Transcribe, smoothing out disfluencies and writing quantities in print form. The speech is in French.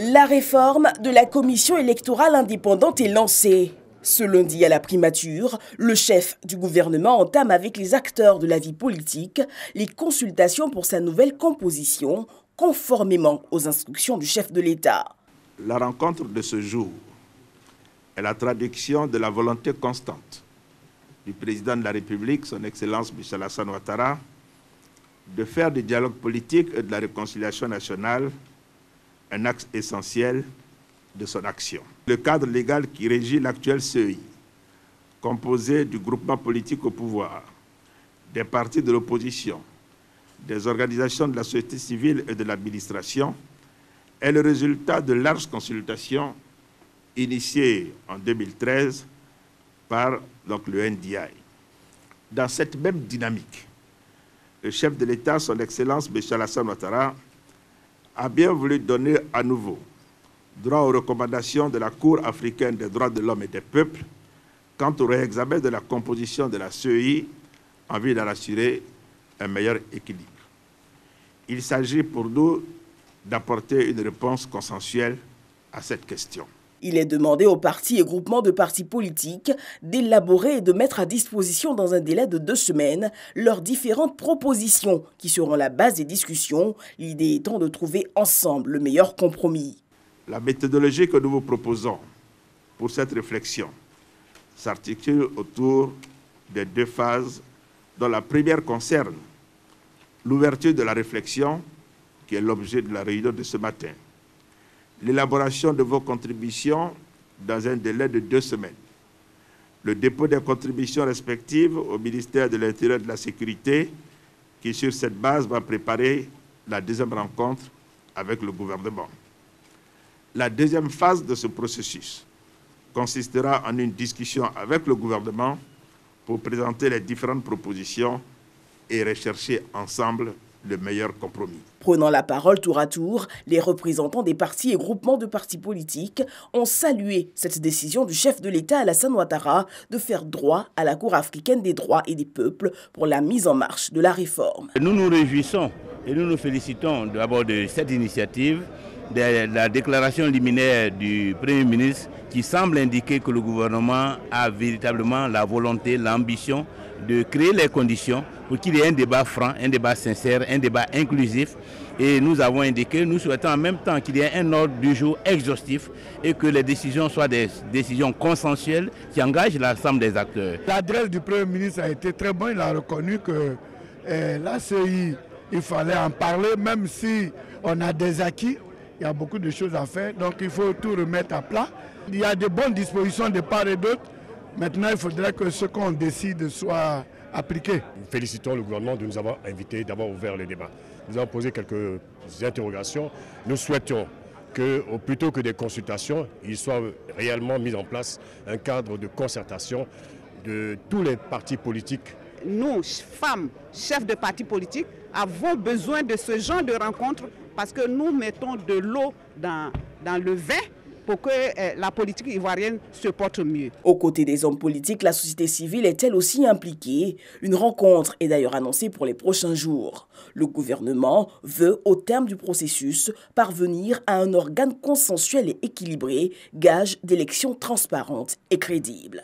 La réforme de la commission électorale indépendante est lancée. Ce lundi à la primature, le chef du gouvernement entame avec les acteurs de la vie politique les consultations pour sa nouvelle composition, conformément aux instructions du chef de l'État. La rencontre de ce jour est la traduction de la volonté constante du président de la République, son Excellence Michel Alassane Ouattara, de faire du dialogue politique et de la réconciliation nationale un axe essentiel de son action. Le cadre légal qui régit l'actuel CEI, composé du groupement politique au pouvoir, des partis de l'opposition, des organisations de la société civile et de l'administration, est le résultat de larges consultations initiées en 2013 par le NDI. Dans cette même dynamique, le chef de l'État, son Excellence Michel Alassane Ouattara, a bien voulu donner à nouveau droit aux recommandations de la Cour africaine des droits de l'homme et des peuples quant au réexamen de la composition de la CEI en vue d'en assurer un meilleur équilibre. Il s'agit pour nous d'apporter une réponse consensuelle à cette question. Il est demandé aux partis et groupements de partis politiques d'élaborer et de mettre à disposition dans un délai de 2 semaines leurs différentes propositions qui seront la base des discussions, l'idée étant de trouver ensemble le meilleur compromis. La méthodologie que nous vous proposons pour cette réflexion s'articule autour des 2 phases dont la première concerne l'ouverture de la réflexion qui est l'objet de la réunion de ce matin, l'élaboration de vos contributions dans un délai de 2 semaines, le dépôt des contributions respectives au ministère de l'Intérieur et de la Sécurité qui, sur cette base, va préparer la deuxième rencontre avec le gouvernement. La deuxième phase de ce processus consistera en une discussion avec le gouvernement pour présenter les différentes propositions et rechercher ensemble le meilleur compromis. Prenant la parole tour à tour, les représentants des partis et groupements de partis politiques ont salué cette décision du chef de l'État Alassane Ouattara de faire droit à la Cour africaine des droits et des peuples pour la mise en marche de la réforme. Nous nous réjouissons et nous nous félicitons d'abord de cette initiative, de la déclaration liminaire du Premier ministre qui semble indiquer que le gouvernement a véritablement la volonté, l'ambition de créer les conditions pour qu'il y ait un débat franc, un débat sincère, un débat inclusif. Et nous avons indiqué, nous souhaitons en même temps qu'il y ait un ordre du jour exhaustif et que les décisions soient des décisions consensuelles qui engagent l'ensemble des acteurs. L'adresse du Premier ministre a été très bonne, il a reconnu que la CEI, il fallait en parler, même si on a des acquis, il y a beaucoup de choses à faire, donc il faut tout remettre à plat. Il y a de bonnes dispositions de part et d'autre. Maintenant, il faudrait que ce qu'on décide soit appliqué. Nous félicitons le gouvernement de nous avoir invités, d'avoir ouvert le débat. Nous avons posé quelques interrogations. Nous souhaitons que, plutôt que des consultations, il soit réellement mis en place un cadre de concertation de tous les partis politiques. Nous, femmes, chefs de partis politiques, avons besoin de ce genre de rencontres parce que nous mettons de l'eau dans le vin pour que la politique ivoirienne se porte mieux. Aux côtés des hommes politiques, la société civile est elle aussi impliquée. Une rencontre est d'ailleurs annoncée pour les prochains jours. Le gouvernement veut, au terme du processus, parvenir à un organe consensuel et équilibré, gage d'élections transparentes et crédibles.